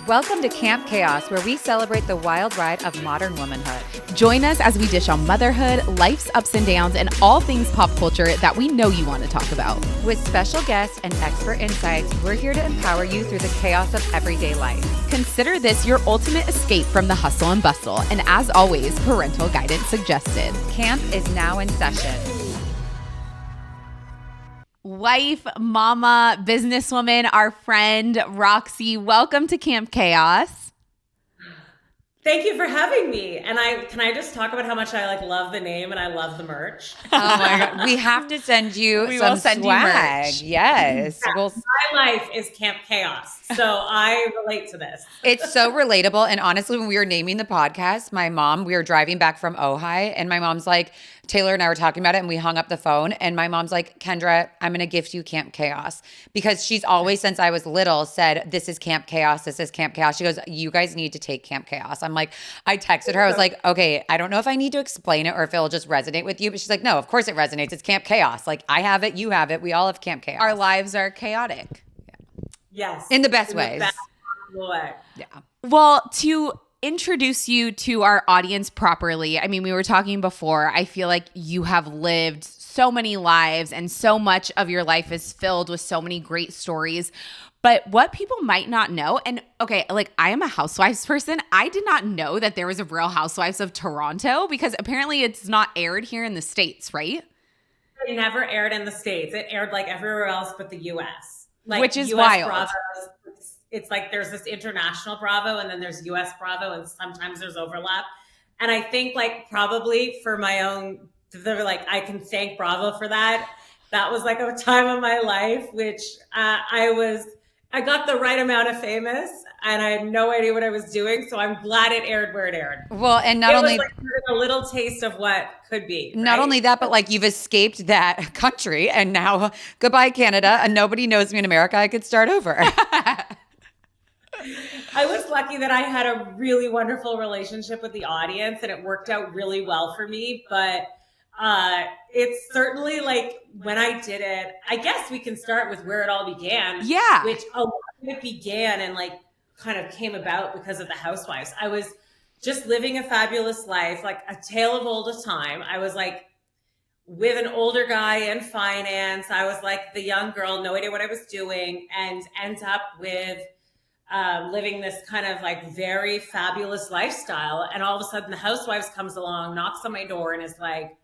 Welcome to Camp Chaos, where we celebrate the wild ride of modern womanhood. Join us as we dish on motherhood, life's ups and downs, and all things pop culture that we know you want to talk about. With special guests and expert insights, we're here to empower you through the chaos of everyday life. Consider this your ultimate escape from the hustle and bustle. And as always, parental guidance suggested. Camp is now in session. Wife, mama, businesswoman, our friend Roxy, welcome to Camp Chaos. Thank you for having me. And can I just talk about how much I love the name and I love the merch? Oh my God. We have to send you We some will send swag. you merch. Yes. Yeah, my life is Camp Chaos. So I relate to this. It's so relatable. And honestly, when we were naming the podcast, we were driving back from Ojai, and my mom's like, Taylor and I were talking about it, and we hung up the phone, and my mom's like, Kendra, I'm going to gift you Camp Chaos, because she's always, since I was little, said, this is Camp Chaos. This is Camp Chaos. She goes, you guys need to take Camp Chaos. I'm like, I texted her. I was like, okay, I don't know if I need to explain it or if it'll just resonate with you. But she's like, no, of course it resonates. It's Camp Chaos. Like, I have it. You have it. We all have Camp Chaos. Our lives are chaotic. Yes. In the best ways. The best possible way. Yeah. Well, to introduce you to our audience properly, I mean, we were talking before, I feel like you have lived so many lives and so much of your life is filled with so many great stories. But what people might not know, and okay, like I am a Housewives person. I did not know that there was a Real Housewives of Toronto, because apparently it's not aired here in the States, right? It never aired in the States. It aired like everywhere else but the US. Like, which is US wild. Bravo's, it's like there's this international Bravo and then there's US Bravo, and sometimes there's overlap. And I think like probably for my own, I can thank Bravo for that. That was like a time of my life, which I got the right amount of famous and I had no idea what I was doing. So I'm glad it aired where it aired. Well, and not it only was like a little taste of what could be. Not only that, but like you've escaped that country, and now goodbye Canada, and nobody knows me in America. I could start over. I was lucky that I had a really wonderful relationship with the audience and it worked out really well for me. But it's certainly like when I did it, I guess we can start with where it all began. Yeah. Which a lot of it began and like kind of came about because of the Housewives. I was just living a fabulous life, like a tale of old time. I was like with an older guy in finance. I was like the young girl, no idea what I was doing, and end up with living this kind of like very fabulous lifestyle. And all of a sudden the Housewives comes along, knocks on my door and is like,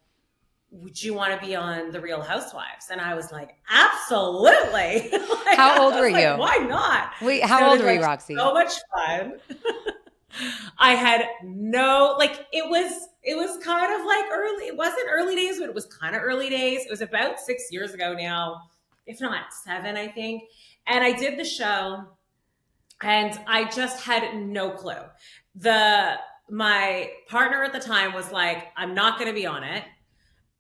would you want to be on the Real Housewives? And I was like, absolutely. Like, How old were you? Why not? Wait, how old were you, Roxy? So much fun. I had it was kind of like early. It wasn't early days, but it was kind of early days. It was about 6 years ago now, if not 7, I think. And I did the show and I just had no clue. My partner at the time was like, I'm not going to be on it.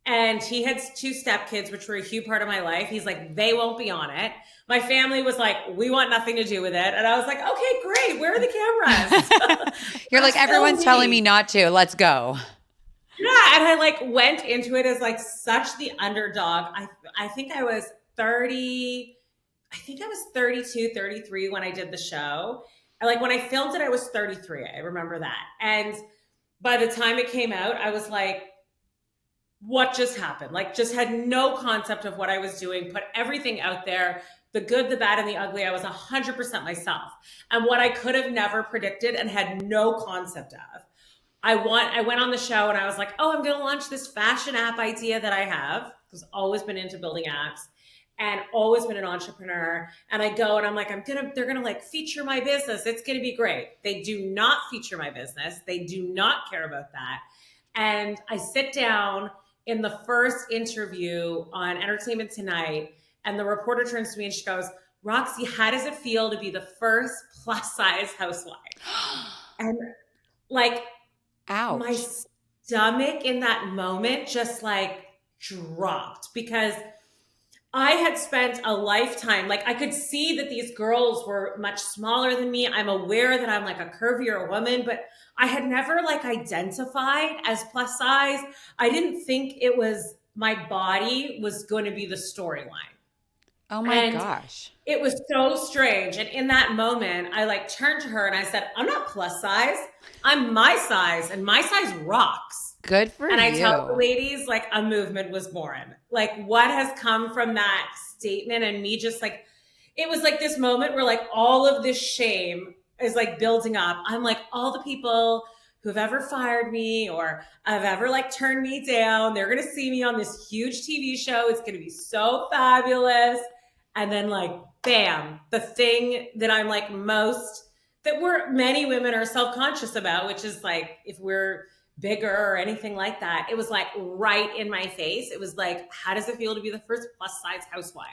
And he had 2 stepkids, which were a huge part of my life. He's like, they won't be on it. My family was like, we want nothing to do with it. And I was like, okay, great. Where are the cameras? You're like, everyone's telling me not to. Let's go. Yeah. And I like went into it as like such the underdog. I think I was 30. I think I was 32, 33 when I did the show. And like when I filmed it, I was 33. I remember that. And by the time it came out, I was like, what just happened? Like just had no concept of what I was doing, put everything out there, the good, the bad, and the ugly. I was 100% myself. And what I could have never predicted and had no concept of. I went on the show and I was like, oh, I'm going to launch this fashion app idea that I have. I've always been into building apps and always been an entrepreneur. And I go and I'm like, they're going to like feature my business. It's going to be great. They do not feature my business. They do not care about that. And I sit down in the first interview on Entertainment Tonight, and the reporter turns to me and she goes, Roxy, how does it feel to be the first plus size housewife? And like, ouch. My stomach in that moment just like dropped, because I had spent a lifetime, like I could see that these girls were much smaller than me. I'm aware that I'm like a curvier woman, but I had never like identified as plus size. I didn't think it was, my body was going to be the storyline. Oh my And gosh. it was so strange. And in that moment, I like turned to her and I said, I'm not plus size. I'm my size, and my size rocks. Good for And I tell the you. ladies, like, a movement was born. Like, what has come from that statement, and me just like, it was like this moment where like all of this shame is like building up. I'm like, all the people who've ever fired me or have ever like turned me down, they're going to see me on this huge TV show. It's going to be so fabulous. And then like, bam, the thing that I'm like most, that many women are self-conscious about, which is like, if we're bigger or anything like that, it was like right in my face. It was like, how does it feel to be the first plus size housewife?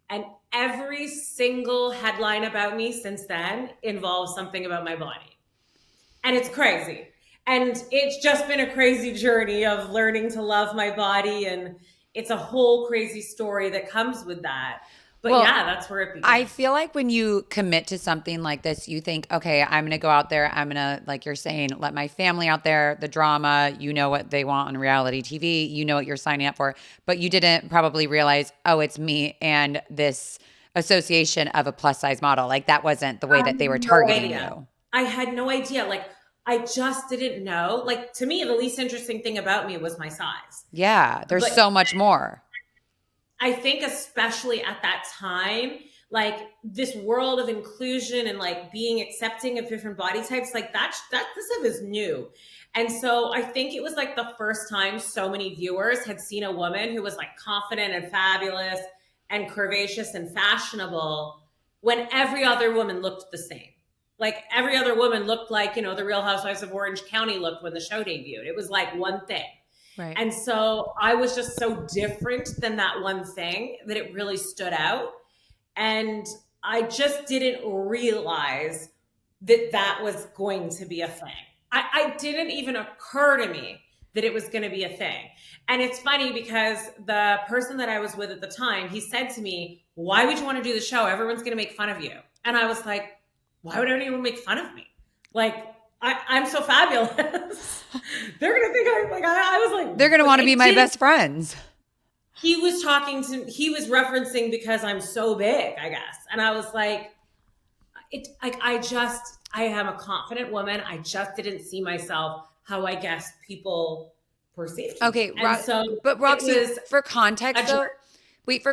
And every single headline about me since then involves something about my body. And it's crazy. And it's just been a crazy journey of learning to love my body. And it's a whole crazy story that comes with that. But Well, yeah, that's where it began. I feel like when you commit to something like this, you think, okay, I'm going to go out there. I'm going to, like you're saying, let my family out there, the drama, you know what they want on reality TV, you know what you're signing up for. But you didn't probably realize, oh, it's me and this association of a plus size model. Like that wasn't the way that they were targeting you. I had no idea. Like, I just didn't know. Like, to me, the least interesting thing about me was my size. Yeah, there's But so much more. I think especially at that time, like this world of inclusion and like being accepting of different body types, like that this stuff is new. And so I think it was like the first time so many viewers had seen a woman who was like confident and fabulous and curvaceous and fashionable when every other woman looked the same. Like every other woman looked like, you know, the Real Housewives of Orange County looked when the show debuted. It was like one thing. Right. And so I was just so different than that one thing that it really stood out. And I just didn't realize that that was going to be a thing. I didn't even occur to me that it was going to be a thing. And it's funny because the person that I was with at the time, he said to me, why would you want to do the show? Everyone's going to make fun of you. And I was like, why would anyone make fun of me? Like, I'm so fabulous. They're gonna think I'm like, I was like, they're gonna want to be my best friends. He was referencing because I'm so big, I guess. And I was like, I am a confident woman. I just didn't see myself how I guess people perceived me. Okay, but Roxy, for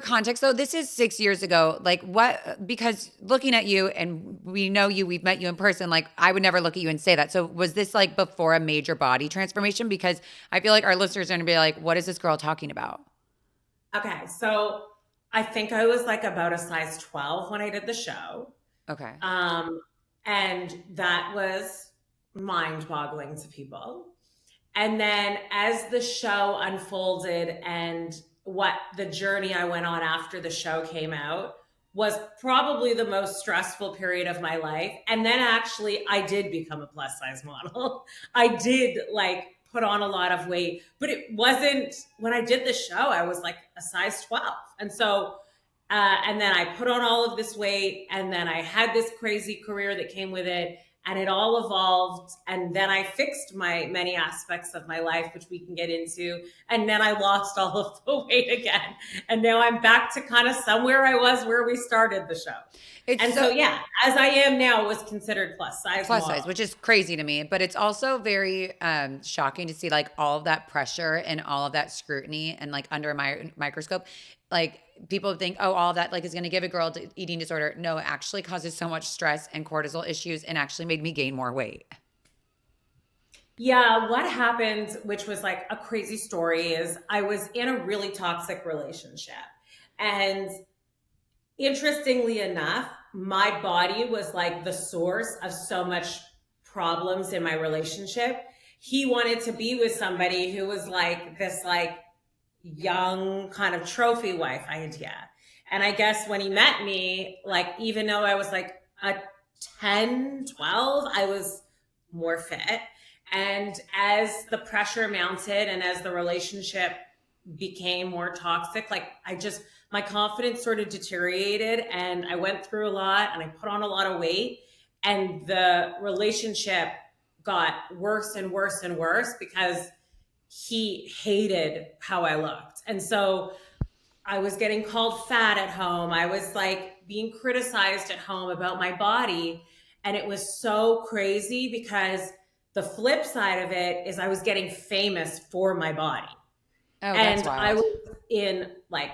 context though, this is 6 years ago. Like what, because looking at you and we know you, we've met you in person, like I would never look at you and say that. So was this like before a major body transformation? Because I feel like our listeners are gonna be like, what is this girl talking about? Okay, so I think I was like about a size 12 when I did the show. Okay. And that was mind-boggling to people. And then as the show unfolded and what the journey I went on after the show came out was probably the most stressful period of my life. And then actually I did become a plus size model. I did like put on a lot of weight, but it wasn't, when I did the show, I was like a size 12. And so, and then I put on all of this weight, and then I had this crazy career that came with it, and it all evolved. And then I fixed my many aspects of my life, which we can get into. And then I lost all of the weight again. And now I'm back to kind of somewhere I was where we started the show. So yeah, as I am now was considered plus size, which is crazy to me. But it's also very shocking to see like all of that pressure and all of that scrutiny and like under a microscope. Like people think, oh, all of that like is going to give a girl eating disorder. No, it actually causes so much stress and cortisol issues and actually made me gain more weight. Yeah, what happened, which was like a crazy story, is I was in a really toxic relationship. And interestingly enough, my body was like the source of so much problems in my relationship. He wanted to be with somebody who was like this like young kind of trophy wife idea. And I guess when he met me, like even though I was like a 10, 12, I was more fit. And as the pressure mounted and as the relationship became more toxic, like my confidence sort of deteriorated, and I went through a lot and I put on a lot of weight, and the relationship got worse and worse and worse because he hated how I looked. And so I was getting called fat at home. I was like being criticized at home about my body. And it was so crazy because the flip side of it is I was getting famous for my body. Oh, that's And I wild. was in like,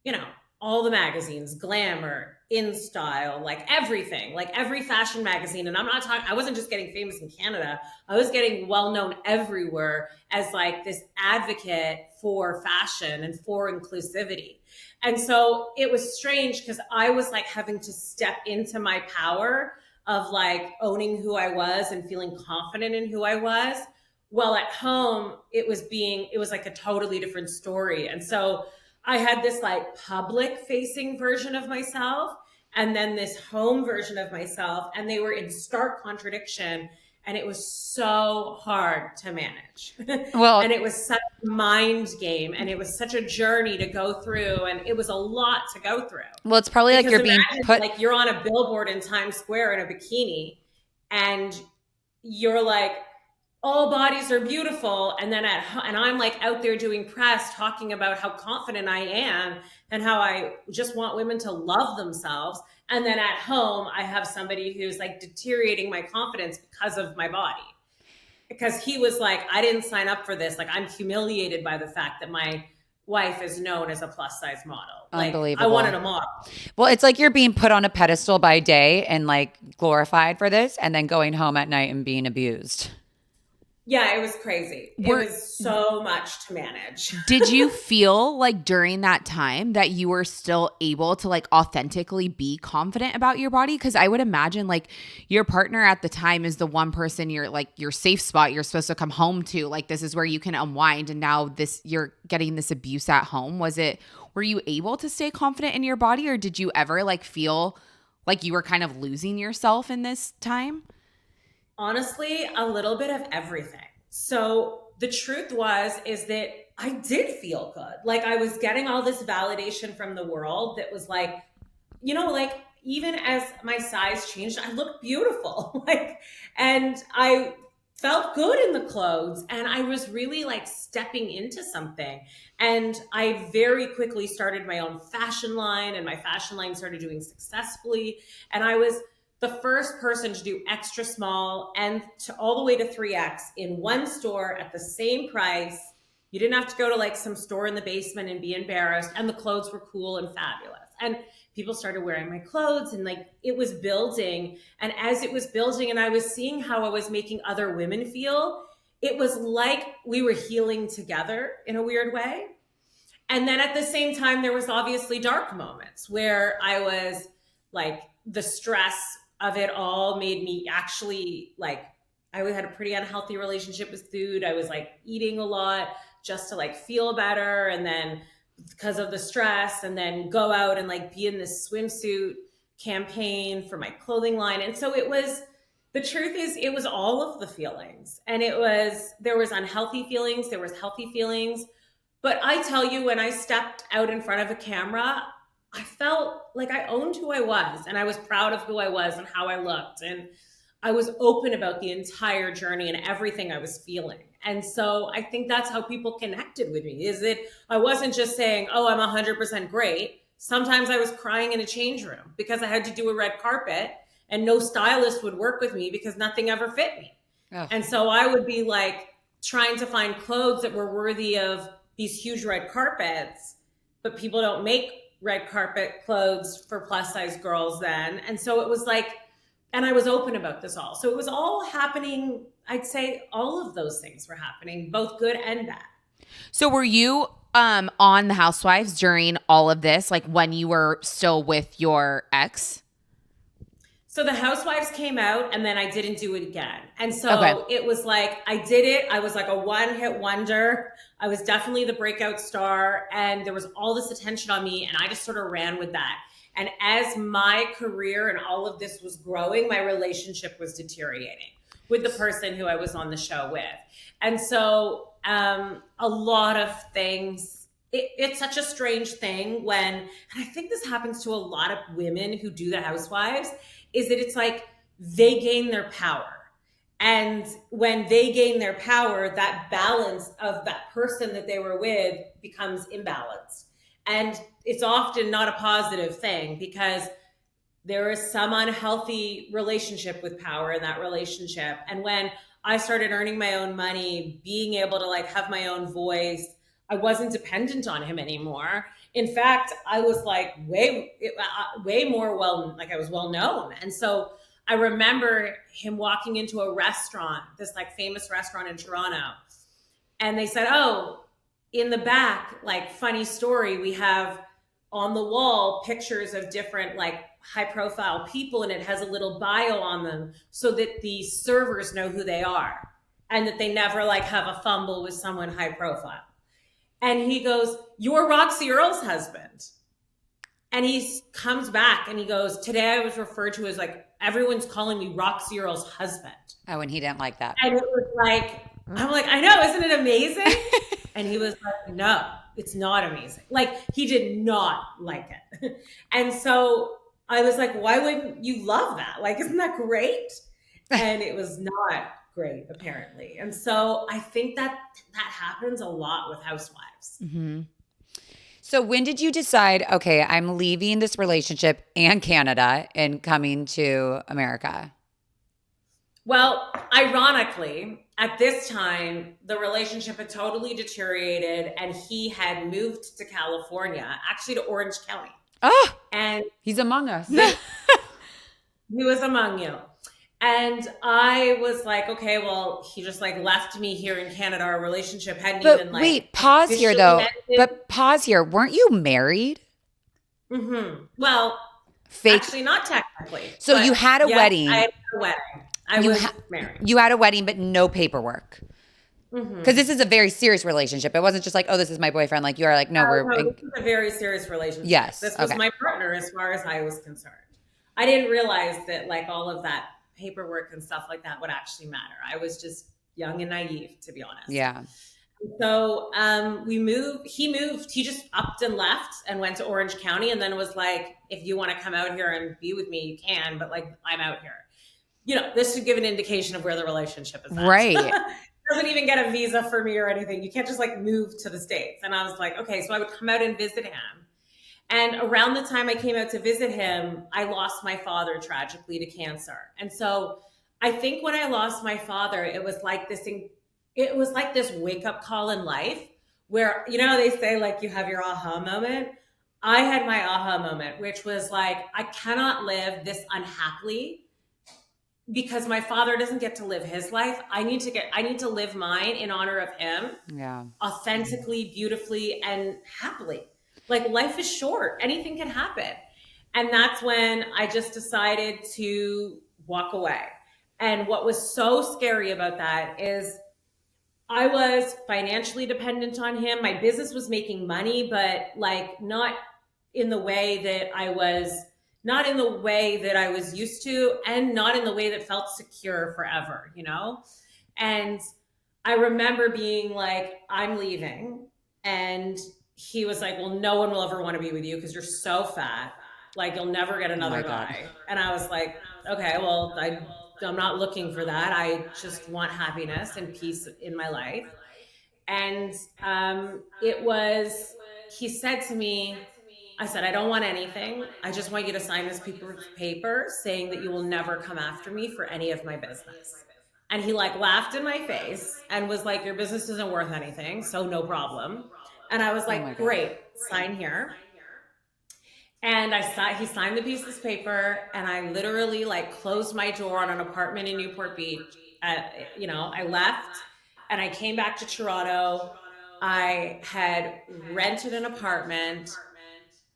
you know, all the magazines, Glamour, In Style, like everything, like every fashion magazine. And I'm not talking, I wasn't just getting famous in Canada. I was getting well known everywhere as like this advocate for fashion and for inclusivity. And so it was strange because I was like having to step into my power of like owning who I was and feeling confident in who I was. Well, at home, it was like a totally different story. And so I had this like public facing version of myself and then this home version of myself, and they were in stark contradiction. And it was so hard to manage. Well, And it was such a mind game, and it was such a journey to go through, and it was a lot to go through. well, it's probably like Because you're being imagine put. like you're on a billboard in Times Square in a bikini, and you're like, all bodies are beautiful, and then and I'm like out there doing press talking about how confident I am and how I just want women to love themselves, and then at home I have somebody who's like deteriorating my confidence because of my body, because he was like, I didn't sign up for this, like I'm humiliated by the fact that my wife is known as a plus size model, like I Unbelievable. wanted a model. Well, it's like you're being put on a pedestal by day and like glorified for this, and then going home at night and being abused. Yeah, it was crazy. It was so much to manage. Did you feel like during that time that you were still able to like authentically be confident about your body? Because I would imagine like your partner at the time is the one person you're like your safe spot you're supposed to come home to. Like this is where you can unwind, and now you're getting this abuse at home. Were you able to stay confident in your body, or did you ever like feel like you were kind of losing yourself in this time? Honestly, a little bit of everything. So the truth is that I did feel good. Like I was getting all this validation from the world that was like, like even as my size changed, I looked beautiful. Like, and I felt good in the clothes, and I was really like stepping into something. And I very quickly started my own fashion line, and my fashion line started doing successfully. And I was the first person to do extra small and to all the way to 3X in one store at the same price. You didn't have to go to like some store in the basement and be embarrassed. And the clothes were cool and fabulous. And people started wearing my clothes, and like it was building. And as it was building and I was seeing how I was making other women feel, it was like we were healing together in a weird way. And then at the same time, there was obviously dark moments where I was like, the stress of it all made me actually like, I had a pretty unhealthy relationship with food. I was like eating a lot just to like feel better, and then because of the stress, and then go out and like be in this swimsuit campaign for my clothing line. And so the truth is it was all of the feelings, and there was unhealthy feelings, there was healthy feelings. But I tell you, when I stepped out in front of a camera, I felt like I owned who I was, and I was proud of who I was and how I looked. And I was open about the entire journey and everything I was feeling. And so I think that's how people connected with me, is that I wasn't just saying, oh, I'm 100% great. Sometimes I was crying in a change room because I had to do a red carpet and no stylist would work with me because nothing ever fit me. Oh. And so I would be like trying to find clothes that were worthy of these huge red carpets, but people don't make red carpet clothes for plus size girls then. And so it was like, and I was open about this all. So it was all happening. I'd say all of those things were happening, both good and bad. So were you on the Housewives during all of this, like when you were still with your ex? So the Housewives came out, and then I didn't do it again. And so It was like, I did it. I was like a one-hit wonder. I was definitely the breakout star, and there was all this attention on me, and I just sort of ran with that. And as my career and all of this was growing, my relationship was deteriorating with the person who I was on the show with. And so a lot of things, it's such a strange thing and I think this happens to a lot of women who do the Housewives, is that it's like they gain their power. And when they gain their power, that balance of that person that they were with becomes imbalanced. And it's often not a positive thing because there is some unhealthy relationship with power in that relationship. And when I started earning my own money, being able to like have my own voice, I wasn't dependent on him anymore. In fact, I was like way more like I was well known. And so I remember him walking into a restaurant, this like famous restaurant in Toronto. And they said, oh, in the back, like funny story, we have on the wall pictures of different like high profile people, and it has a little bio on them so that the servers know who they are and that they never like have a fumble with someone high profile. And he goes, you're Roxy Earle's husband. And he comes back and he goes, today I was referred to as like, everyone's calling me Roxy Earle's husband. Oh, and he didn't like that. And it was like, I'm like, I know, isn't it amazing? And he was like, no, it's not amazing. Like, he did not like it. And so I was like, why wouldn't you love that? Like, isn't that great? And it was not great, apparently. And so I think that happens a lot with housewives. Mm-hmm. So when did you decide, okay, I'm leaving this relationship and Canada and coming to America? Well, ironically, at this time, the relationship had totally deteriorated and he had moved to California, actually to Orange County. Oh, and he's among us. He was among you. And I was like, okay, well, he just like left me here in Canada. Our relationship hadn't even like. Wait, pause here though. ended. But pause here. Weren't you married? Mm-hmm. Well, Fake. actually not technically. So you had a wedding. I had a wedding. I was married. You had a wedding, but no paperwork. Because Mm-hmm. this is a very serious relationship. It wasn't just like, oh, this is my boyfriend. Like you are like, no, This was a very serious relationship. Yes. This was my partner as far as I was concerned. I didn't realize that like all of that paperwork and stuff like that would actually matter. I was just young and naive, to be honest. Yeah. So we moved. He just upped and left and went to Orange County, and then was like, if you want to come out here and be with me, you can, but like I'm out here. You know, this should give an indication of where the relationship is at. Right. Doesn't even get a visa for me or anything. You can't just like move to the States. And I was like, okay, so I would come out and visit him. And around the time I came out to visit him, I lost my father tragically to cancer. And so I think when I lost my father, it was like this wake up call in life where, you know, they say like you have your aha moment. I had my aha moment, which was like, I cannot live this unhappily because my father doesn't get to live his life. I need to live mine in honor of him. Yeah. Authentically, beautifully, and happily. Like life is short. Anything can happen. And that's when I just decided to walk away. And what was so scary about that is I was financially dependent on him. My business was making money, but like not in the way that I was used to, and not in the way that felt secure forever, you know? And I remember being like, I'm leaving. And he was like, well, no one will ever want to be with you because you're so fat. Like, you'll never get another guy. And I was like, okay, well, I'm not looking for that. I just want happiness and peace in my life. And he said to me, I said, I don't want anything. I just want you to sign this paper saying that you will never come after me for any of my business. And he like laughed in my face and was like, your business isn't worth anything, so no problem. And I was like, great, sign here. And he signed the piece of paper, and I literally like closed my door on an apartment in Newport Beach. I left and I came back to Toronto. I had rented an apartment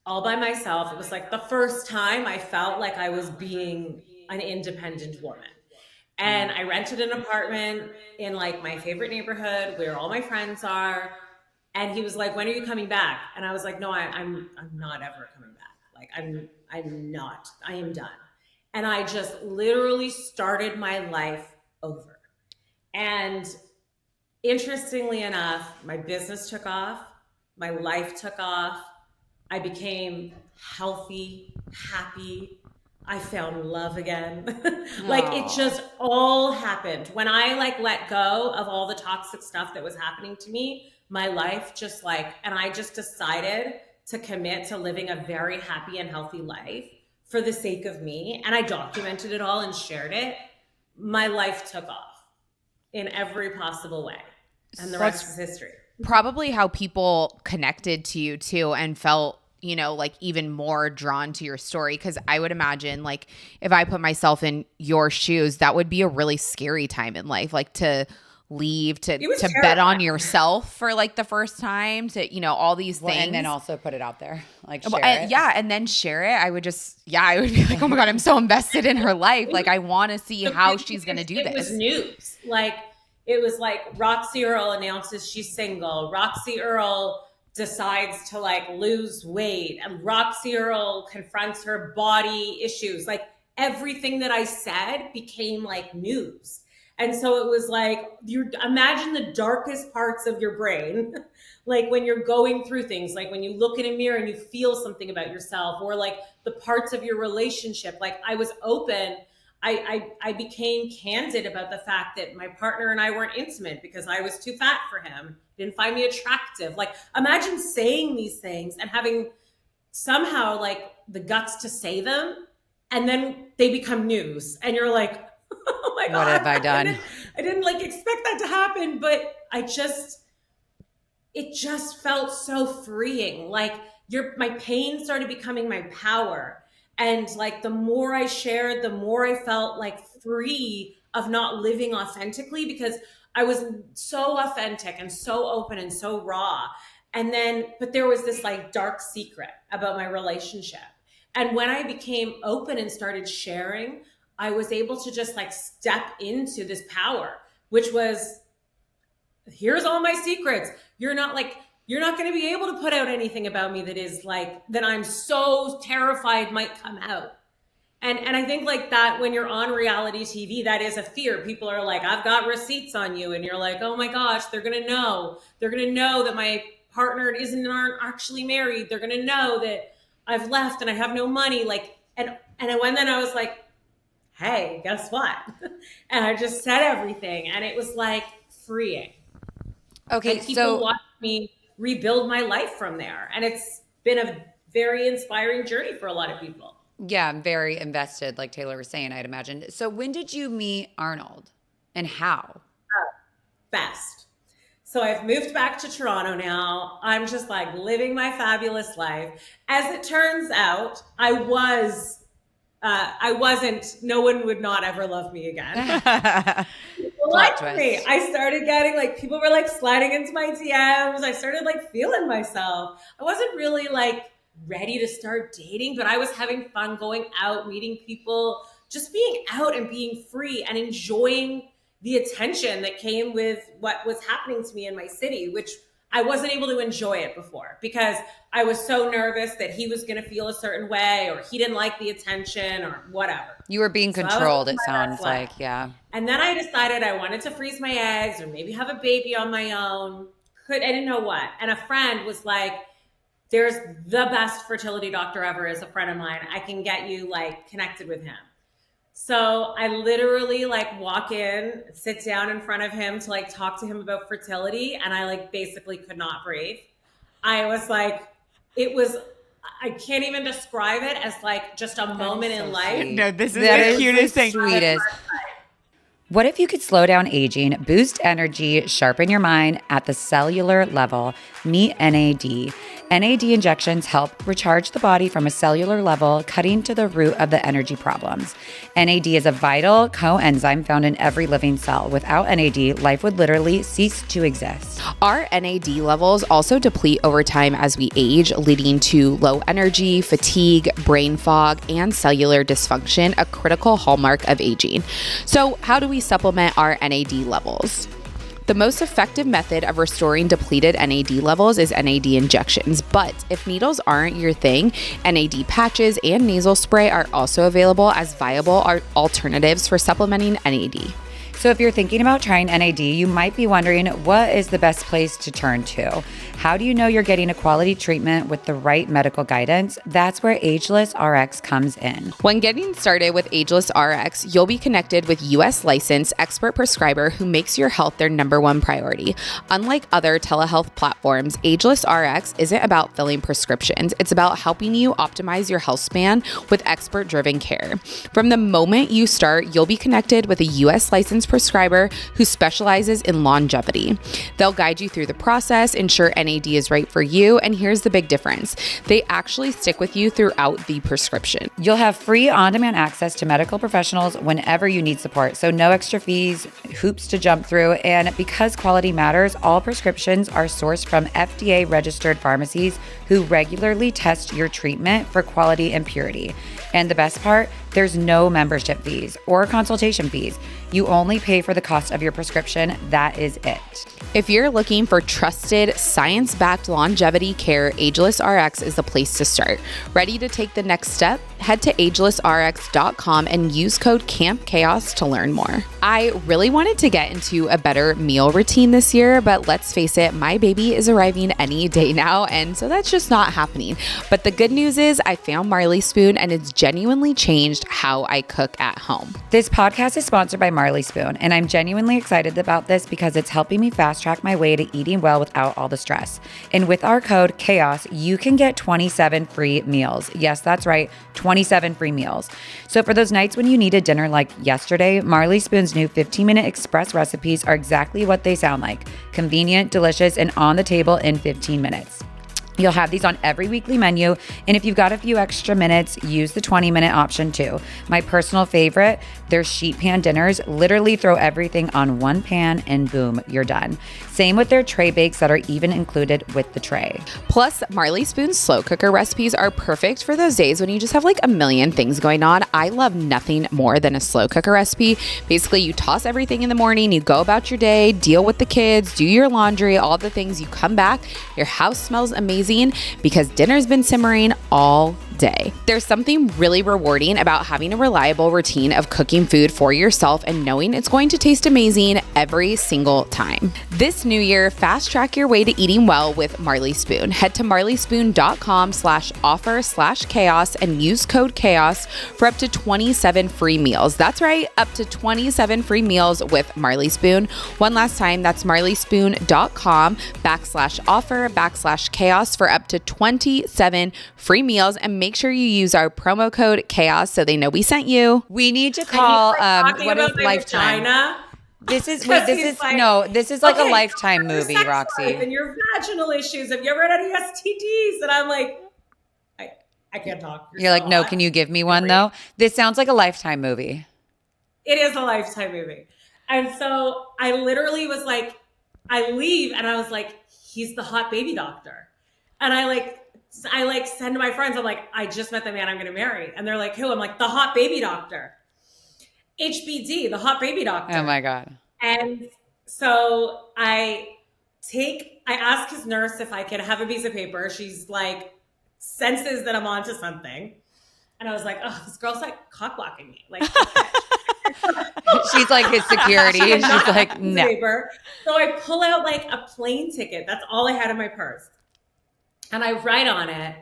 all by myself. It was like the first time I felt like I was being an independent woman. And I rented an apartment in like my favorite neighborhood where all my friends are. And he was like, when are you coming back? And I was like, no, I'm not ever coming back. Like I'm not, I am done. And I just literally started my life over. And interestingly enough, my business took off, my life took off. I became healthy, happy. I found love again. Like it just all happened. When I like let go of all the toxic stuff that was happening to me, my life just like, and I just decided to commit to living a very happy and healthy life for the sake of me, and I documented it all and shared it, my life took off in every possible way. And the rest is history. Probably how people connected to you too and felt, you know, like even more drawn to your story. Because I would imagine, like, if I put myself in your shoes, that would be a really scary time in life, like to leave, to bet on yourself for like the first time, to, you know, all these things. And then also put it out there, like share it. Yeah, and then share it. I would be like, oh my God, I'm so invested in her life. Like, I want to see how she's going to do this. It was news. Like, it was like Roxy Earle announces she's single. Roxy Earle decides to like lose weight, and Roxy Earle confronts her body issues. Like, everything that I said became like news. And so it was like, you imagine the darkest parts of your brain, like when you're going through things, like when you look in a mirror and you feel something about yourself, or like the parts of your relationship. Like, I was open. I became candid about the fact that my partner and I weren't intimate because I was too fat for him, didn't find me attractive. Like, imagine saying these things and having somehow like the guts to say them, and then they become news, and you're like, oh my God, what have I done? I didn't like expect that to happen, but it just felt so freeing. Like, my pain started becoming my power. And like, the more I shared, the more I felt like free of not living authentically, because I was so authentic and so open and so raw. And then, but there was this like dark secret about my relationship. And when I became open and started sharing, I was able to just like step into this power, which was, here's all my secrets. You're not going to be able to put out anything about me that is like, that I'm so terrified might come out. And I think like that, when you're on reality TV, that is a fear. People are like, I've got receipts on you. And you're like, oh my gosh, they're going to know that my partner aren't actually married. They're going to know that I've left and I have no money. Like, and then I was like, hey, guess what? And I just said everything, and it was like freeing. Okay, and people watched me rebuild my life from there, and it's been a very inspiring journey for a lot of people. Yeah, I'm very invested, like Taylor was saying, I'd imagine. So when did you meet Arnold, and how? Best. So I've moved back to Toronto now. I'm just like living my fabulous life. As it turns out, I wasn't, no one would not ever love me again. People liked me. I started getting like, people were like sliding into my DMs. I started like feeling myself. I wasn't really like ready to start dating, but I was having fun going out, meeting people, just being out and being free and enjoying the attention that came with what was happening to me in my city, which I wasn't able to enjoy it before because I was so nervous that he was going to feel a certain way, or he didn't like the attention, or whatever. You were being controlled, it sounds like, yeah. And then I decided I wanted to freeze my eggs or maybe have a baby on my own. I didn't know what. And a friend was like, there's the best fertility doctor ever, is a friend of mine. I can get you like connected with him. So I literally like walk in, sit down in front of him to like talk to him about fertility. And I like basically could not breathe. I was like, I can't even describe it as like just a moment in life. Sweet. No, this is the cutest thing. Sweetest. What if you could slow down aging, boost energy, sharpen your mind at the cellular level? Meet NAD. NAD injections help recharge the body from a cellular level, cutting to the root of the energy problems. NAD is a vital coenzyme found in every living cell. Without NAD, life would literally cease to exist. Our NAD levels also deplete over time as we age, leading to low energy, fatigue, brain fog, and cellular dysfunction, a critical hallmark of aging. So how do we supplement our NAD levels? The most effective method of restoring depleted NAD levels is NAD injections, but if needles aren't your thing, NAD patches and nasal spray are also available as viable alternatives for supplementing NAD. So if you're thinking about trying NAD, you might be wondering, what is the best place to turn to? How do you know you're getting a quality treatment with the right medical guidance? That's where Ageless RX comes in. When getting started with Ageless RX, you'll be connected with US licensed expert prescriber who makes your health their number one priority. Unlike other telehealth platforms, Ageless RX isn't about filling prescriptions. It's about helping you optimize your health span with expert-driven care. From the moment you start, you'll be connected with a US licensed prescriber who specializes in longevity. They'll guide you through the process, ensure NAD is right for you, and here's the big difference. They actually stick with you throughout the prescription. You'll have free on-demand access to medical professionals whenever you need support, so no extra fees, hoops to jump through, and because quality matters, all prescriptions are sourced from FDA-registered pharmacies who regularly test your treatment for quality and purity. And the best part, there's no membership fees or consultation fees. You only pay for the cost of your prescription. That is it. If you're looking for trusted, science-backed longevity care, Ageless RX is the place to start. Ready to take the next step? Head to agelessrx.com and use code CAMPCHAOS to learn more. I really wanted to get into a better meal routine this year, but let's face it, my baby is arriving any day now, and so that's just not happening. But the good news is I found Marley Spoon, and it's genuinely changed how I cook at home. This podcast is sponsored by Marley Spoon, and I'm genuinely excited about this because it's helping me fast track my way to eating well without all the stress. And with our code CHAOS, you can get 27 free meals. Yes, that's right, 27 free meals. So for those nights when you need a dinner like yesterday, Marley Spoon's new 15-minute express recipes are exactly what they sound like: convenient, delicious, and on the table in 15 minutes. You'll have these on every weekly menu, and if you've got a few extra minutes, use the 20-minute option too. My personal favorite, their sheet pan dinners. Literally throw everything on one pan and boom, you're done. Same with their tray bakes that are even included with the tray. Plus, Marley Spoon's slow cooker recipes are perfect for those days when you just have like a million things going on. I love nothing more than a slow cooker recipe. Basically, you toss everything in the morning, you go about your day, deal with the kids, do your laundry, all the things. You come back, your house smells amazing because dinner's been simmering all day. There's something really rewarding about having a reliable routine of cooking food for yourself and knowing it's going to taste amazing every single time. This new year, fast track your way to eating well with Marley Spoon. Head to marleyspoon.com/offer/chaos and use code chaos for up to 27 free meals. That's right, up to 27 free meals with Marley Spoon. One last time, that's marleyspoon.com/offer/chaos for up to 27 free meals, and make sure you use our promo code chaos so they know we sent you. We need to call what is Lifetime? Vagina? This is like, a Lifetime movie, sex Roxy. life and your vaginal issues. Have you ever had any STDs? And I'm like, I can't talk. You're like, no, can you give me one though? This sounds like a Lifetime movie. It is a Lifetime movie. And so I literally was like, I leave and I was like, he's the hot baby doctor. And I send to my friends, I'm like, I just met the man I'm going to marry. And they're like, who? I'm like, the hot baby doctor. HBD, the hot baby doctor. Oh my God. And so I ask his nurse if I could have a piece of paper. She's like, senses that I'm onto something. And I was like, oh, this girl's like cock blocking me. Like, she's like his security. And she's like, no. Paper. So I pull out like a plane ticket. That's all I had in my purse. And I write on it.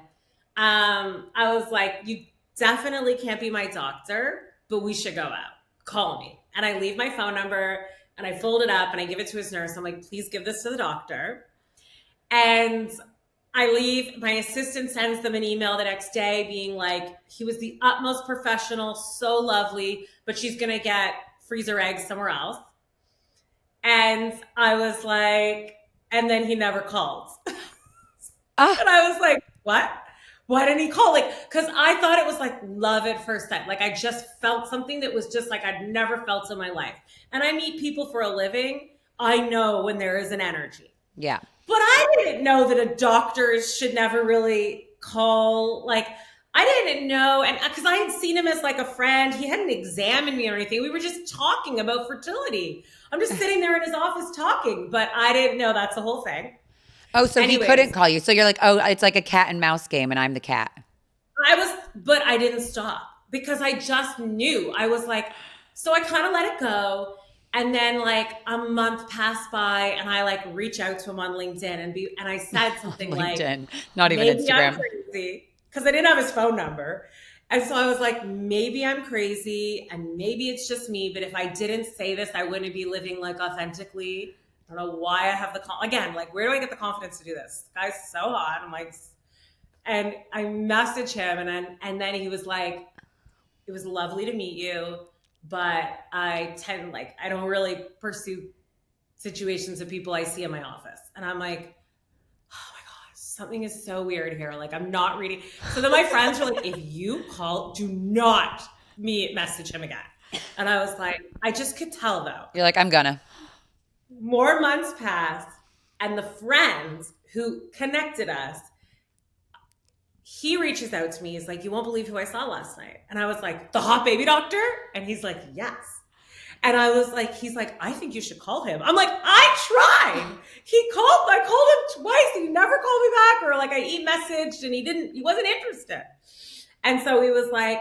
I was like, you definitely can't be my doctor, but we should go out. Call me. And I leave my phone number and I fold it up and I give it to his nurse. I'm like, please give this to the doctor. And I leave. My assistant sends them an email the next day being like, he was the utmost professional, so lovely, but she's going to get freezer eggs somewhere else. And I was like, and then he never called. And I was like, what? Why didn't he call? Like, because I thought it was like love at first sight. Like, I just felt something that was just like I'd never felt in my life. And I meet people for a living. I know when there is an energy. Yeah. But I didn't know that a doctor should never really call. Like, I didn't know. And because I had seen him as like a friend, he hadn't examined me or anything. We were just talking about fertility. I'm just sitting there in his office talking, but I didn't know that's the whole thing. Oh, so anyways, he couldn't call you. So you're like, oh, it's like a cat and mouse game and I'm the cat. But I didn't stop because I just knew. I was like, so I kind of let it go. And then like a month passed by and I like reach out to him on LinkedIn and I said something like, LinkedIn, not even maybe I'm Instagram. crazy, because I didn't have his phone number. And so I was like, maybe I'm crazy and maybe it's just me. But if I didn't say this, I wouldn't be living like authentically. I don't know why I have again, like, where do I get the confidence to do this? The guy's so hot. I'm like, and I messaged him and then he was like, it was lovely to meet you, but I don't really pursue situations of people I see in my office. And I'm like, oh my God, something is so weird here. Like, I'm not reading. So then my friends were like, if you call, do not message him again. And I was like, I just could tell though. You're like, I'm gonna. More months passed, and the friends who connected us, he reaches out to me. He's like, you won't believe who I saw last night. And I was like, the hot baby doctor? And he's like, yes. And I was like, he's like, I think you should call him. I'm like, I tried. I called him twice. He never called me back. Or like I messaged and he wasn't interested. And so he was like,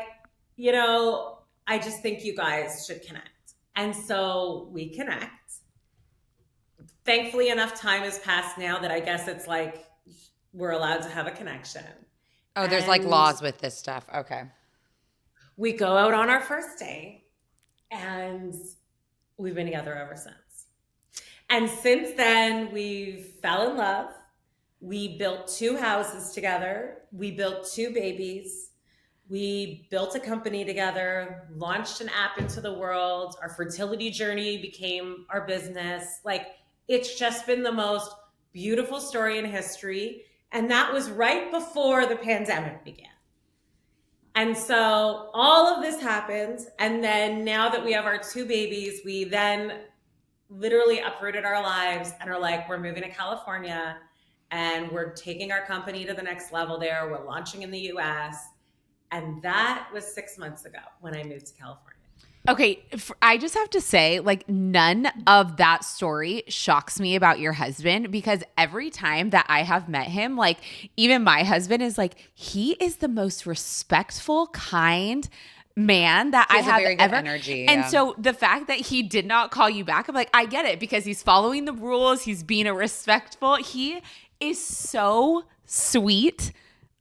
I just think you guys should connect. And so we connect. Thankfully, enough time has passed now that I guess it's like we're allowed to have a connection. Oh, there's like laws with this stuff. Okay. We go out on our first date and we've been together ever since. And since then, we fell in love. We built 2 houses together. We built 2 babies. We built a company together, launched an app into the world. Our fertility journey became our business. Like, it's just been the most beautiful story in history. And that was right before the pandemic began. And so all of this happened. And then now that we have our 2 babies, we then literally uprooted our lives and are like, we're moving to California and we're taking our company to the next level there. We're launching in the US. And that was 6 months ago when I moved to California. Okay, I just have to say, like, none of that story shocks me about your husband, because every time that I have met him, like, even my husband is like, he is the most respectful, kind man that I have very good ever. energy. And yeah. so the fact that he did not call you back, I'm like, I get it, because he's following the rules. He's being a respectful. He is so sweet.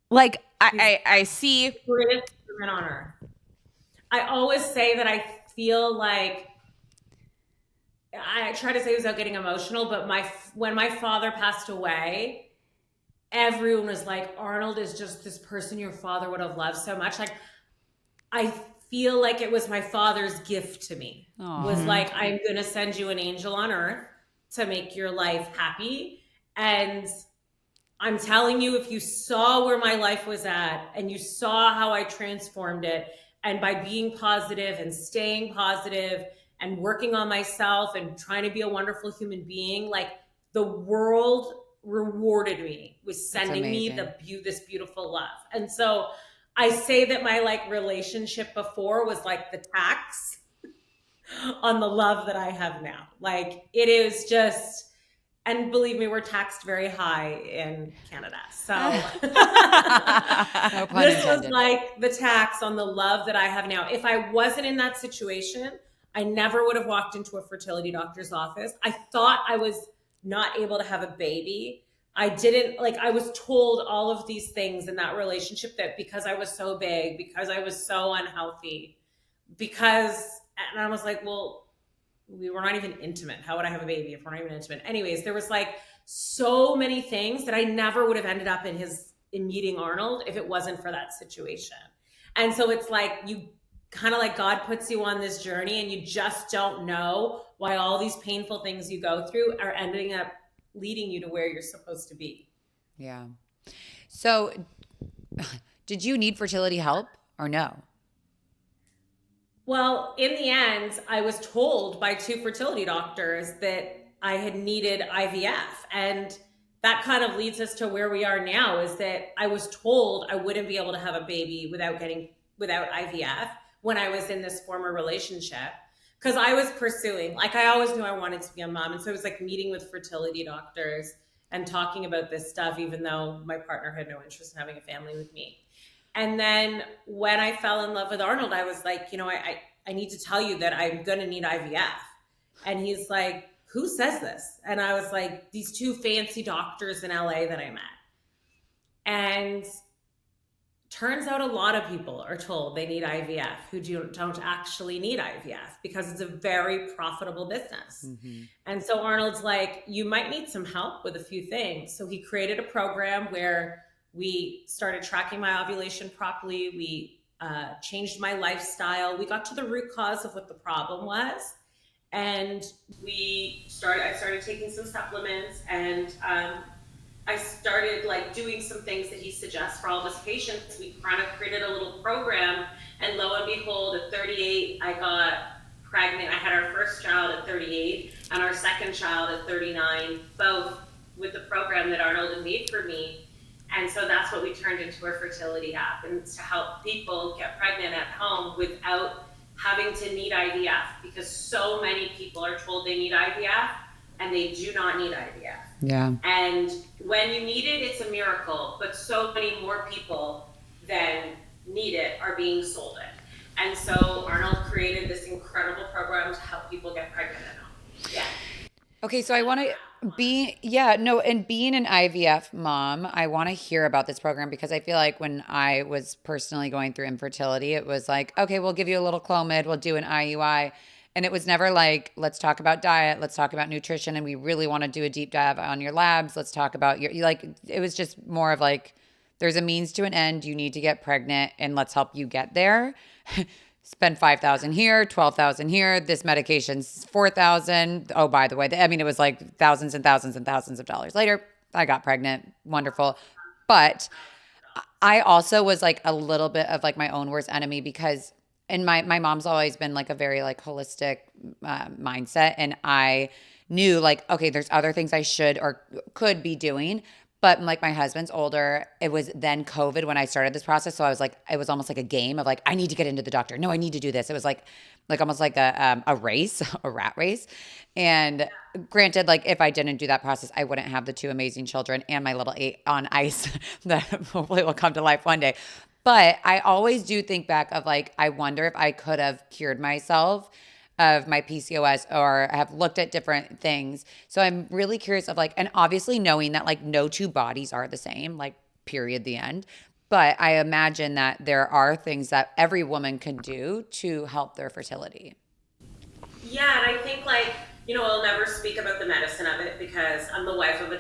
Like, I see. Greatest human on earth. I always say that I feel like, I try to say without getting emotional, but when my father passed away, everyone was like, Arnold is just this person your father would have loved so much. Like, I feel like it was my father's gift to me. Aww. Was like, I'm going to send you an angel on earth to make your life happy. And I'm telling you, if you saw where my life was at and you saw how I transformed it, and by being positive and staying positive and working on myself and trying to be a wonderful human being, like, the world rewarded me with sending me this beautiful love. And so I say that my like relationship before was like the tax on the love that I have now. Like, it is just, and believe me, we're taxed very high in Canada. So No pun this intended. was like the tax on the love that I have now. If I wasn't in that situation, I never would have walked into a fertility doctor's office. I thought I was not able to have a baby. I was told all of these things in that relationship, that because I was so big, because I was so unhealthy, and I was like, well, we were not even intimate. How would I have a baby if we're not even intimate? Anyways, there was like so many things that I never would have ended up in meeting Arnold if it wasn't for that situation. And so it's like, you kind of like, God puts you on this journey and you just don't know why all these painful things you go through are ending up leading you to where you're supposed to be. Yeah. So did you need fertility help or no? Well, in the end, I was told by 2 fertility doctors that I had needed IVF. And that kind of leads us to where we are now, is that I was told I wouldn't be able to have a baby without IVF when I was in this former relationship. Because I was pursuing, like, I always knew I wanted to be a mom. And so I was like meeting with fertility doctors and talking about this stuff, even though my partner had no interest in having a family with me. And then when I fell in love with Arnold, I was like, I need to tell you that I'm going to need IVF. And he's like, who says this? And I was like, these two fancy doctors in LA that I met. And turns out a lot of people are told they need IVF who don't actually need IVF because it's a very profitable business. Mm-hmm. And so Arnold's like, you might need some help with a few things. So he created a program where we started tracking my ovulation properly. We changed my lifestyle. We got to the root cause of what the problem was. And I started taking some supplements, and I started like doing some things that he suggests for all of his patients. We kind of created a little program, and lo and behold, at 38, I got pregnant. I had our first child at 38 and our second child at 39, both with the program that Arnold had made for me. And so that's what we turned into our fertility app, and it's to help people get pregnant at home without having to need IVF, because so many people are told they need IVF and they do not need IVF. Yeah. And when you need it, it's a miracle, but so many more people than need it are being sold it. And so Arnold created this incredible program to help people get pregnant at home. Yeah. Okay, so I want to and being an IVF mom, I want to hear about this program because I feel like when I was personally going through infertility, it was like, okay, we'll give you a little Clomid, we'll do an IUI. And it was never like, let's talk about diet, let's talk about nutrition, and we really want to do a deep dive on your labs. Let's talk about it was just more of like, there's a means to an end. You need to get pregnant, and let's help you get there. Spend $5,000 here, $12,000 here. This medication's $4,000. Oh, by the way, it was like thousands and thousands and thousands of dollars later. I got pregnant. Wonderful. But I also was like a little bit of like my own worst enemy because, and my mom's always been like a very like holistic mindset. And I knew like, okay, there's other things I should or could be doing. But like my husband's older. It was then COVID when I started this process. So I was like, it was almost like a game of like, I need to get into the doctor. No, I need to do this. It was like almost like a race, a rat race. And granted, like if I didn't do that process, I wouldn't have the two amazing children and my little 8 on ice that hopefully will come to life one day. But I always do think back of like, I wonder if I could have cured myself of my PCOS or have looked at different things. So I'm really curious of like, and obviously knowing that like no two bodies are the same, like period, the end. But I imagine that there are things that every woman can do to help their fertility. Yeah, and I think like, I'll never speak about the medicine of it because I'm the wife of a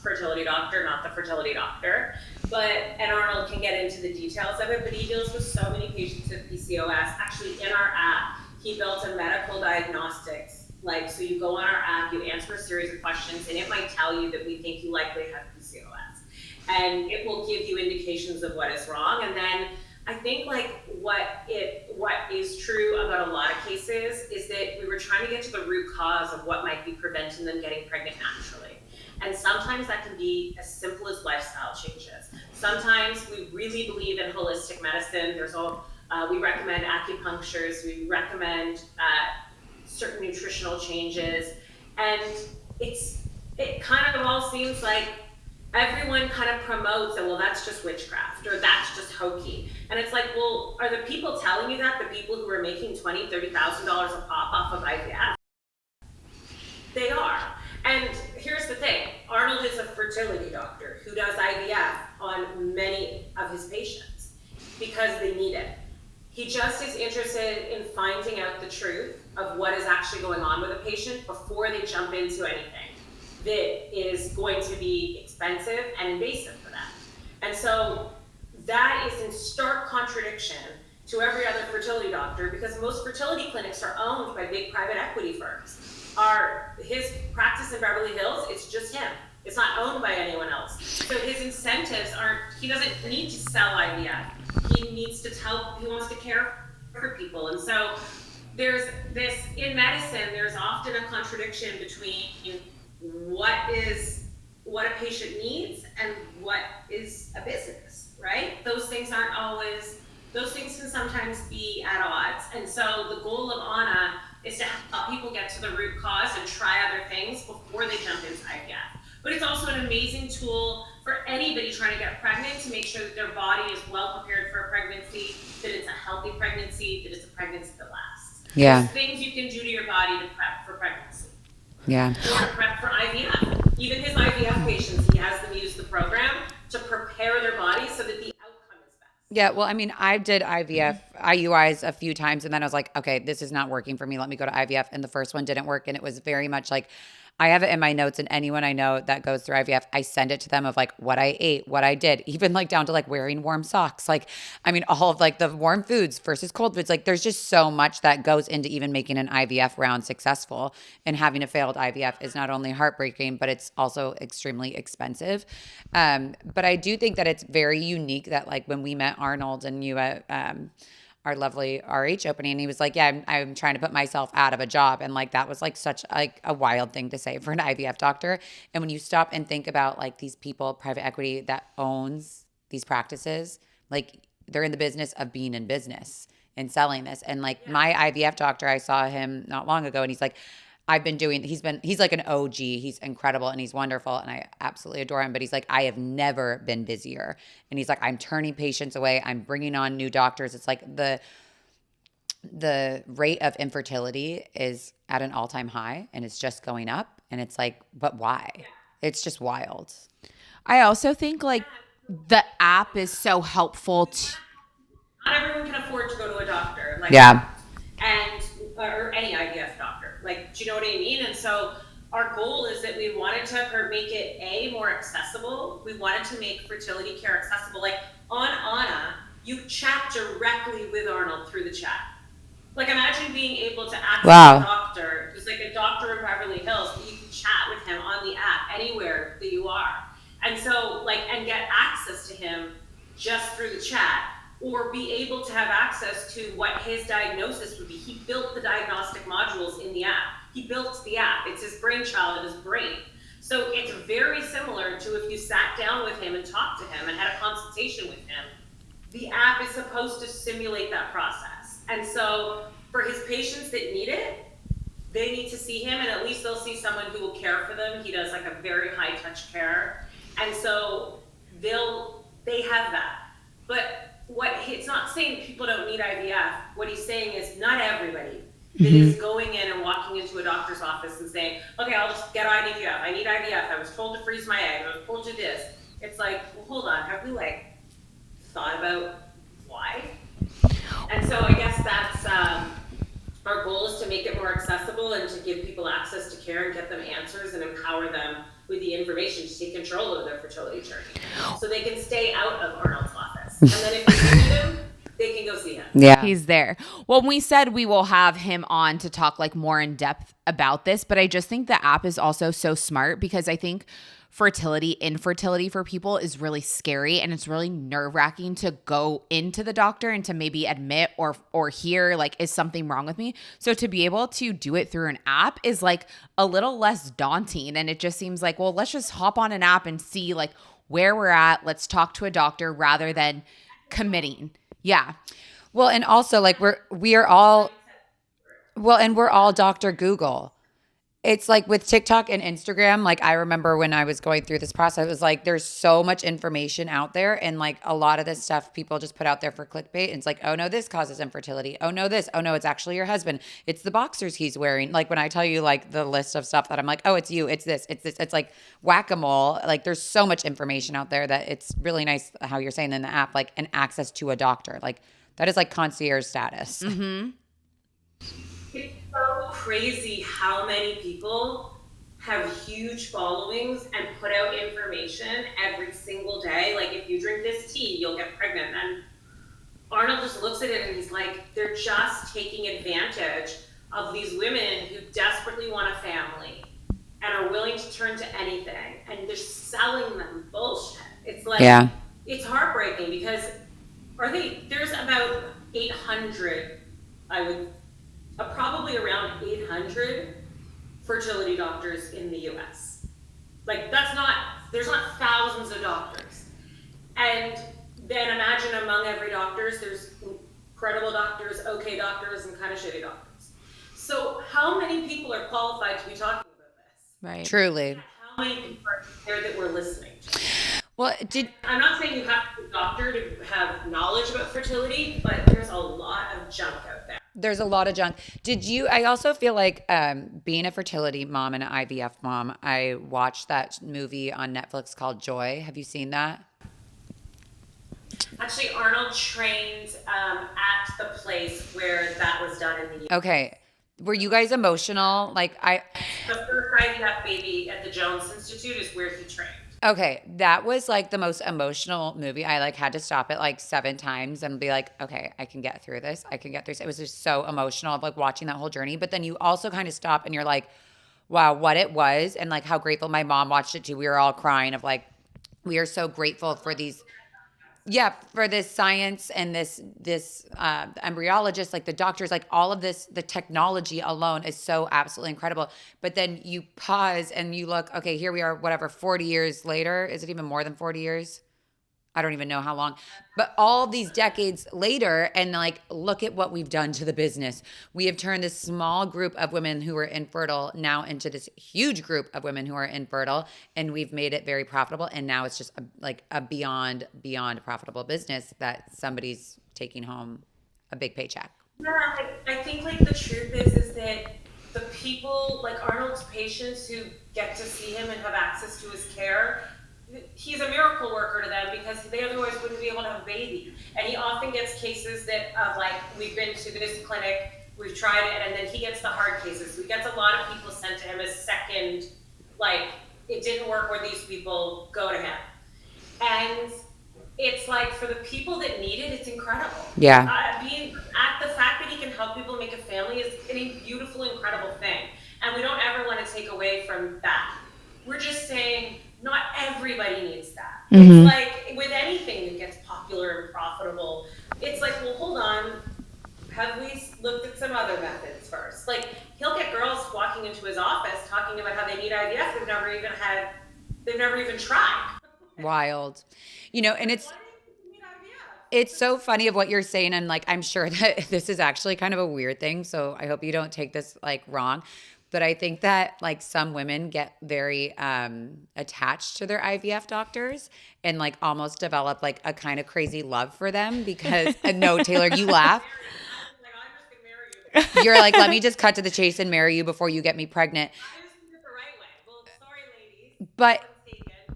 fertility doctor, not the fertility doctor. And Arnold can get into the details of it, but he deals with so many patients with PCOS. Actually, in our app, he built a medical diagnostics. So you go on our app, you answer a series of questions, and it might tell you that we think you likely have PCOS. And it will give you indications of what is wrong. And then I think like what is true about a lot of cases is that we were trying to get to the root cause of what might be preventing them getting pregnant naturally. And sometimes that can be as simple as lifestyle changes. Sometimes we really believe in holistic medicine. We recommend acupunctures, we recommend certain nutritional changes, and it kind of all seems like everyone kind of promotes that, well, that's just witchcraft or that's just hokey. And it's like, well, are the people telling you that the people who are making $20,000, $30,000 a pop off of IVF? They are. And here's the thing, Arnold is a fertility doctor who does IVF on many of his patients because they need it. He just is interested in finding out the truth of what is actually going on with a patient before they jump into anything that is going to be expensive and invasive for them. And so that is in stark contradiction to every other fertility doctor because most fertility clinics are owned by big private equity firms. His practice in Beverly Hills, it's just him. It's not owned by anyone else. So his incentives he doesn't need to sell IVF. He wants to care for people. And so there's this, in medicine, there's often a contradiction between what a patient needs and what is a business, right? Those things can sometimes be at odds. And so the goal of Anna is to help people get to the root cause and try other things before they jump into IVF. But it's also an amazing tool for anybody trying to get pregnant to make sure that their body is well prepared for a pregnancy, that it's a healthy pregnancy, that it's a pregnancy that lasts. Yeah. There's things you can do to your body to prep for pregnancy. Yeah. Or to prep for IVF. Even his IVF patients, he has them use the program to prepare their body so that the outcome is best. Yeah, well, I mean, I did IUIs a few times, and then I was like, okay, this is not working for me. Let me go to IVF. And the first one didn't work. And it was very much like, I have it in my notes, and anyone I know that goes through IVF, I send it to them of like what I ate, what I did, even like down to like wearing warm socks. Like, I mean, all of like the warm foods versus cold foods. Like, there's just so much that goes into even making an IVF round successful. And having a failed IVF is not only heartbreaking, but it's also extremely expensive. But I do think that it's very unique that like when we met Arnold and you at our lovely RH opening, and he was like, yeah, I'm trying to put myself out of a job. And like, that was like such like a wild thing to say for an IVF doctor. And when you stop and think about like these people, private equity that owns these practices, like they're in the business of being in business and selling this. And like my IVF doctor, I saw him not long ago, and he's like, he's like an OG. He's incredible and he's wonderful. And I absolutely adore him. But he's like, I have never been busier. And he's like, I'm turning patients away. I'm bringing on new doctors. It's like the rate of infertility is at an all-time high, and it's just going up. And it's like, but why? It's just wild. I also think like the app is so helpful. Not everyone can afford to go to a doctor. Like, Yeah. Or any IVF doctor. Like, do you know what I mean? And so our goal is that we wanted to make it more accessible. We wanted to make fertility care accessible. Like on Anna, you chat directly with Arnold through the chat. Like imagine being able to access a doctor who's like a doctor in Beverly Hills, but you can chat with him on the app anywhere that you are. And so like, and get access to him just through the chat, or be able to have access to what his diagnosis would be. He built the diagnostic modules in the app. He built the app. It's his brainchild and his brain. So it's very similar to if you sat down with him and talked to him and had a consultation with him. The app is supposed to simulate that process. And so for his patients that need it, they need to see him, and at least they'll see someone who will care for them. He does like a very high touch care. And so they have that. But it's not saying people don't need IVF. What he's saying is not everybody that is going in and walking into a doctor's office and saying, okay, I'll just get IVF. I need IVF. I was told to freeze my egg. I was told to this. It's like, well, hold on. Have we like thought about why? And so I guess that's our goal is to make it more accessible and to give people access to care and get them answers and empower them with the information to take control of their fertility journey so they can stay out of Arnold's office. And then if they need him, they can go see him. Yeah. He's there. Well, we said we will have him on to talk like more in depth about this, but I just think the app is also so smart because I think infertility for people is really scary, and it's really nerve-wracking to go into the doctor and to maybe admit or hear like, is something wrong with me? So to be able to do it through an app is like a little less daunting, and it just seems like, well, let's just hop on an app and see like where we're at. Let's talk to a doctor rather than committing. Yeah. Well, and also like we're all Dr. Google. It's like with TikTok and Instagram, like I remember when I was going through this process, it was like there's so much information out there, and like a lot of this stuff people just put out there for clickbait. And it's like, oh no, this causes infertility. Oh no, this. Oh no, it's actually your husband. It's the boxers he's wearing. Like when I tell you like the list of stuff that I'm like, oh, it's you, it's this, it's this. It's like whack-a-mole. Like there's so much information out there that it's really nice how you're saying in the app, like an access to a doctor. Like that is like concierge status. Mm-hmm. It's so crazy how many people have huge followings and put out information every single day. Like, if you drink this tea, you'll get pregnant. And Arnold just looks at it and he's like, they're just taking advantage of these women who desperately want a family and are willing to turn to anything. And they're selling them bullshit. It's like, It's heartbreaking because there's about 800, probably around 800 fertility doctors in the US. Like there's not thousands of doctors. And then imagine among every doctors, there's incredible doctors, okay doctors, and kind of shitty doctors. So how many people are qualified to be talking about this? Right. Truly. And how many people are there that we're listening to? Well, I'm not saying you have to be a doctor to have knowledge about fertility, but there's a lot of junk out there. There's a lot of junk. I also feel like being a fertility mom and an IVF mom, I watched that movie on Netflix called Joy. Have you seen that? Actually, Arnold trained at the place where that was done in the U.S. Okay. Were you guys emotional? The first IVF baby at the Jones Institute is where he trained. Okay, that was like the most emotional movie. I like had to stop it like 7 times and be like, okay, I can get through this. I can get through this. It was just so emotional of like watching that whole journey. But then you also kind of stop and you're like, wow, what it was, and like how grateful my mom watched it too. We were all crying of like, we are so grateful for these. Yeah, for this science and this embryologist, like the doctors, like all of this, the technology alone is so absolutely incredible. But then you pause and you look, okay, here we are, whatever, 40 years later. Is it even more than 40 years? I don't even know how long, but all these decades later, and like, look at what we've done to the business. We have turned this small group of women who were infertile now into this huge group of women who are infertile, and we've made it very profitable. And now it's just a beyond profitable business that somebody's taking home a big paycheck. Yeah, I think like the truth is that the people, like Arnold's patients who get to see him and have access to his care, he's a miracle worker to them because they otherwise wouldn't be able to have a baby. And he often gets cases that of like, we've been to this clinic, we've tried it, and then he gets the hard cases. He gets a lot of people sent to him as second, like, it didn't work where these people go to him. And it's like, for the people that need it, it's incredible. Yeah. Being at the fact that he can help people make a family is a beautiful, incredible thing. And we don't ever want to take away from that. We're just saying, not everybody needs that. Mm-hmm. It's like with anything that gets popular and profitable, it's like, well, hold on. Have we looked at some other methods first? Like, he'll get girls walking into his office talking about how they need IVF. They've never even tried. Wild. And it's so funny of what you're saying. And like, I'm sure that this is actually kind of a weird thing. So I hope you don't take this like wrong. But I think that like some women get very attached to their IVF doctors and like almost develop like a kind of crazy love for them because no, Taylor, you laugh. You're like, let me just cut to the chase and marry you before you get me pregnant. I just did it the right way. Well, sorry, ladies. But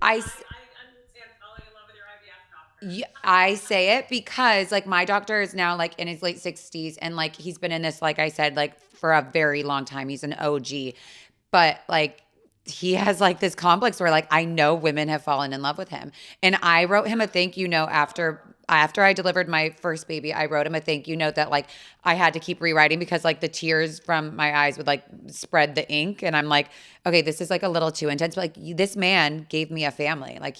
I understand falling in love with your IVF doctor. I say it because like my doctor is now like in his late 60s and like he's been in this, like I said, like for a very long time. He's an OG, but like he has like this complex where like I know women have fallen in love with him. And I wrote him a thank you note after I delivered my first baby. I wrote him a thank you note that like I had to keep rewriting because like the tears from my eyes would like spread the ink. And I'm like, okay, this is like a little too intense. But like this man gave me a family. Like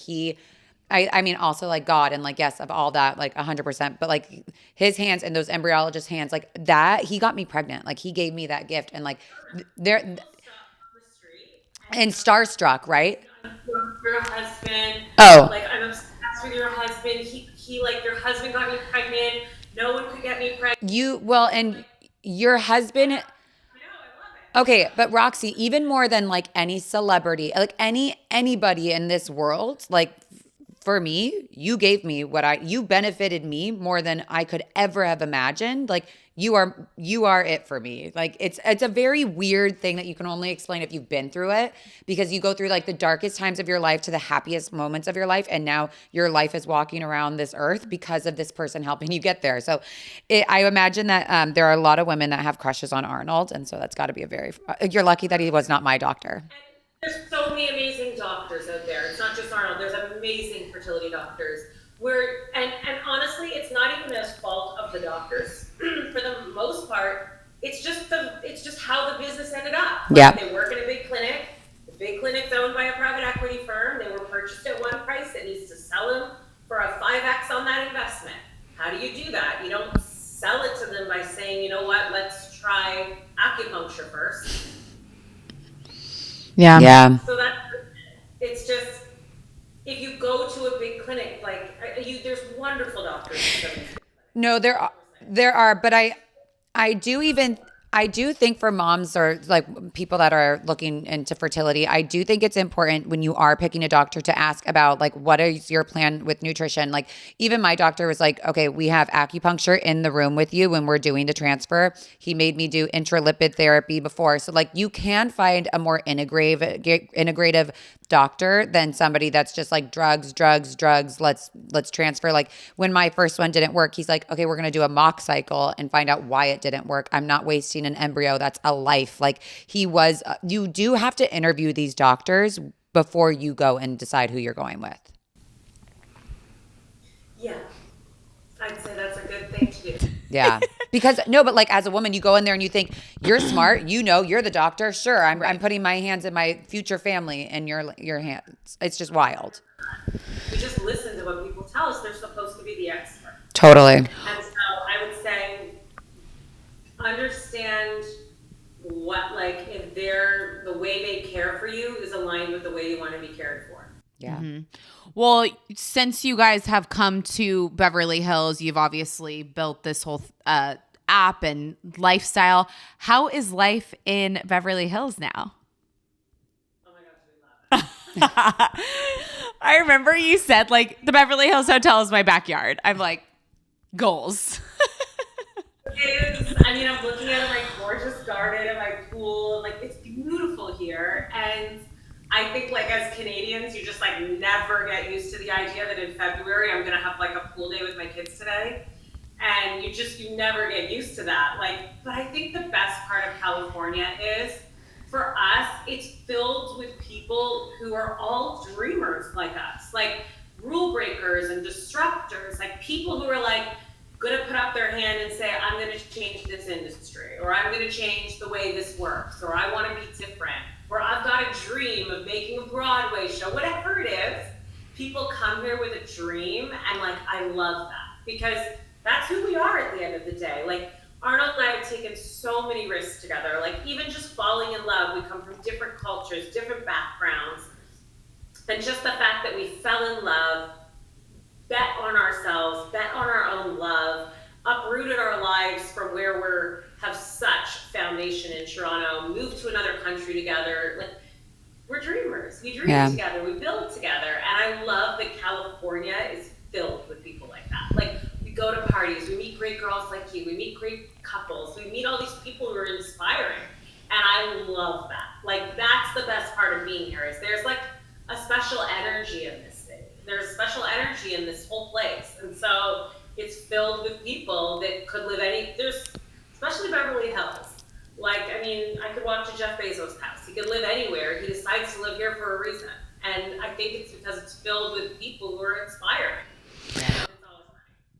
I mean, also like God and like, yes, of all that, like 100%, but like his hands and those embryologist hands, like that, he got me pregnant. Like he gave me that gift and like they're and starstruck, right? Your husband. Oh. Like I'm obsessed with your husband. He like your husband got me pregnant. No one could get me pregnant. And your husband. I know, I love it. Okay, but Roxy, even more than like any celebrity, like anybody in this world, like for me, you gave me you benefited me more than I could ever have imagined. Like you are it for me. Like it's a very weird thing that you can only explain if you've been through it because you go through like the darkest times of your life to the happiest moments of your life. And now your life is walking around this earth because of this person helping you get there. So I imagine that there are a lot of women that have crushes on Arnold. And so that's gotta be you're lucky that he was not my doctor. There's so many amazing doctors out there. It's not just Arnold. There's amazing fertility doctors. And honestly, it's not even a fault of the doctors. For the most part, it's just how the business ended up. Yeah. They work in a big clinic. The big clinic's owned by a private equity firm. They were purchased at one price. It needs to sell them for a 5x on that investment. How do you do that? You don't sell it to them by saying, you know what, let's try acupuncture first. Yeah. So it's just, if you go to a big clinic, like there's wonderful doctors. No, there are, but I do even, I do think for moms or like people that are looking into fertility, I do think it's important when you are picking a doctor to ask about like, what is your plan with nutrition? Like even my doctor was like, okay, we have acupuncture in the room with you when we're doing the transfer. He made me do intralipid therapy before. So like you can find a more integrative doctor than somebody that's just like drugs. Let's transfer. Like when my first one didn't work, he's like, okay, we're going to do a mock cycle and find out why it didn't work. I'm not wasting an embryo. That's a life. Like you do have to interview these doctors before you go and decide who you're going with. Yeah. I'd say that's a good thing to do. Yeah. Because no, but like as a woman, you go in there and you think you're smart, you're the doctor. Sure. I'm putting my hands in my future family in your hands. It's just wild. We just listen to what people tell us. They're supposed to be the expert. Totally. And so I would say understand what, like, if the way they care for you is aligned with the way you want to be cared for. Yeah. Mm-hmm. Well, since you guys have come to Beverly Hills, you've obviously built this whole app and lifestyle. How is life in Beverly Hills now? Oh my gosh, we love it. I remember you said like the Beverly Hills Hotel is my backyard. I'm like, goals. I'm looking at my gorgeous garden and my pool. Like, it's beautiful here. And I think, like, as Canadians, you just, like, never get used to the idea that in February I'm going to have, like, a pool day with my kids today. And you never get used to that. Like, but I think the best part of California is, for us, it's filled with people who are all dreamers like us. Like, rule breakers and disruptors. Like, people who are, like, going to put up their hand and say, I'm going to change this industry, or I'm going to change the way this works, or I want to be different, or I've got a dream of making a Broadway show, whatever it is. People come here with a dream, and like, I love that, because that's who we are at the end of the day. Like, Arnold and I have taken so many risks together, like even just falling in love. We come from different cultures, different backgrounds, and just the fact that we fell in love, bet on ourselves, bet on our own love, uprooted our lives from where we have such foundation in Toronto, moved to another country together. Like, we're dreamers. We dream together. We build together. And I love that California is filled with people like that. Like, we go to parties. We meet great girls like you. We meet great couples. We meet all these people who are inspiring. And I love that. Like, that's the best part of being here, is there's like a special energy in this city. There's special energy in this whole place. And so it's filled with people that could live especially Beverly Hills. Like, I could walk to Jeff Bezos' house. He could live anywhere. He decides to live here for a reason. And I think it's because it's filled with people who are inspiring. Yeah.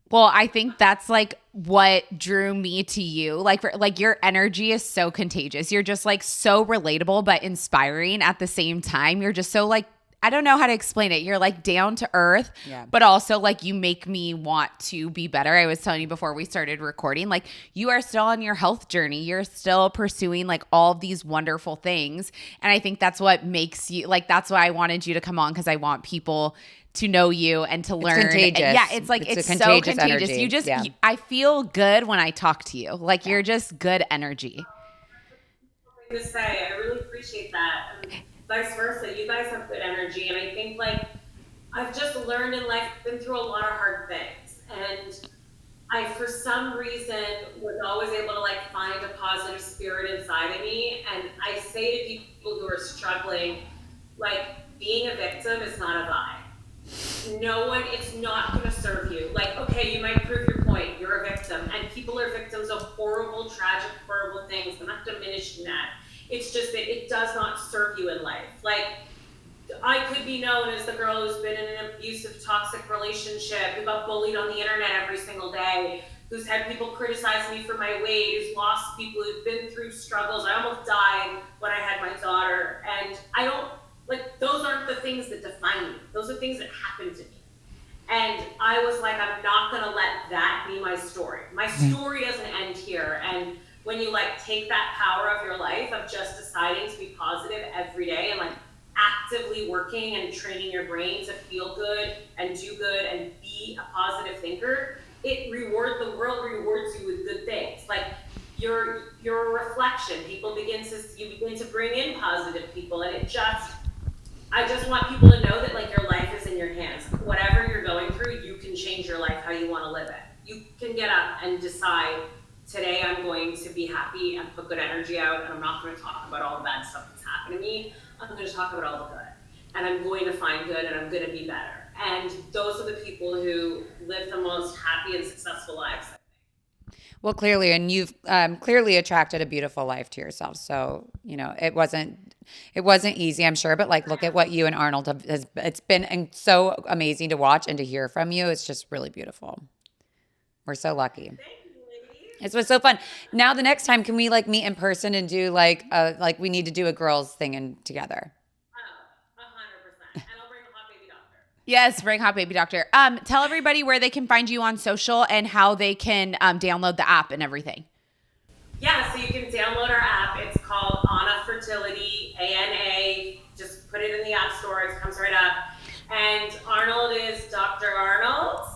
Well, I think that's like what drew me to you. Like your energy is so contagious. You're just like so relatable, but inspiring at the same time. You're just so like, I don't know how to explain it. You're like down to earth, but also like you make me want to be better. I was telling you before we started recording, like you are still on your health journey. You're still pursuing like all of these wonderful things. And I think that's what makes you, like, that's why I wanted you to come on, because I want people to know you and to learn. Contagious. Yeah, it's like it's so contagious. Energy. You just I feel good when I talk to you. Like you're just good energy. I was going to say, I really appreciate that. And vice versa, you guys have good energy, and I think like I've just learned in life, been through a lot of hard things, and I for some reason was always able to like find a positive spirit inside of me. And I say to people who are struggling, like, being a victim is not a vibe. It's not going to serve you. Like, okay, you might prove your point, you're a victim, and people are victims of horrible, tragic, horrible things. I'm not diminishing that. It's just that it does not serve you in life. Like, I could be known as the girl who's been in an abusive, toxic relationship, who got bullied on the internet every single day, who's had people criticize me for my weight, who's lost people, who've been through struggles. I almost died when I had my daughter. And I don't, like, those aren't the things that define me. Those are things that happen to me. And I was like, I'm not gonna let that be my story. My story doesn't end here. And when you like take that power of your life of just deciding to be positive every day and like actively working and training your brain to feel good and do good and be a positive thinker, the world rewards you with good things. Like, you're a reflection. You begin to bring in positive people, and I just want people to know that like your life is in your hands. Whatever you're going through, you can change your life how you want to live it. You can get up and decide, today I'm going to be happy and put good energy out, and I'm not going to talk about all the bad stuff that's happened to me. I'm going to talk about all the good, and I'm going to find good, and I'm going to be better. And those are the people who live the most happy and successful lives. Well, clearly, and you've clearly attracted a beautiful life to yourself. So, you know, it wasn't easy, I'm sure, but like, look at what you and Arnold have, it's been so amazing to watch and to hear from you. It's just really beautiful. We're so lucky. Thank you, ladies. It was so fun. Now, the next time, can we like meet in person and do like we need to do a girls thing together? 100%. And I'll bring a hot baby doctor. Yes, bring hot baby doctor. Tell everybody where they can find you on social and how they can download the app and everything. Yeah, so you can download our app. It's called Anna Fertility, ANA. Just put it in the App Store. It comes right up. And Arnold is Dr. Arnold,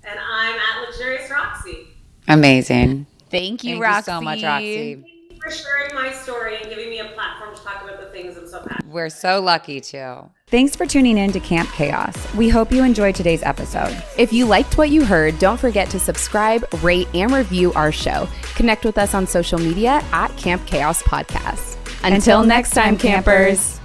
and I'm at Luxurious Roxy. Amazing. Thank you, Thank Roxy. you so much, Roxy. Thank you for sharing my story and giving me a platform to talk about the things I'm so passionate about. We're so lucky too. Thanks for tuning in to Camp Chaos. We hope you enjoyed today's episode. If you liked what you heard, don't forget to subscribe, rate, and review our show. Connect with us on social media at Camp Chaos Podcast. Until next time, campers.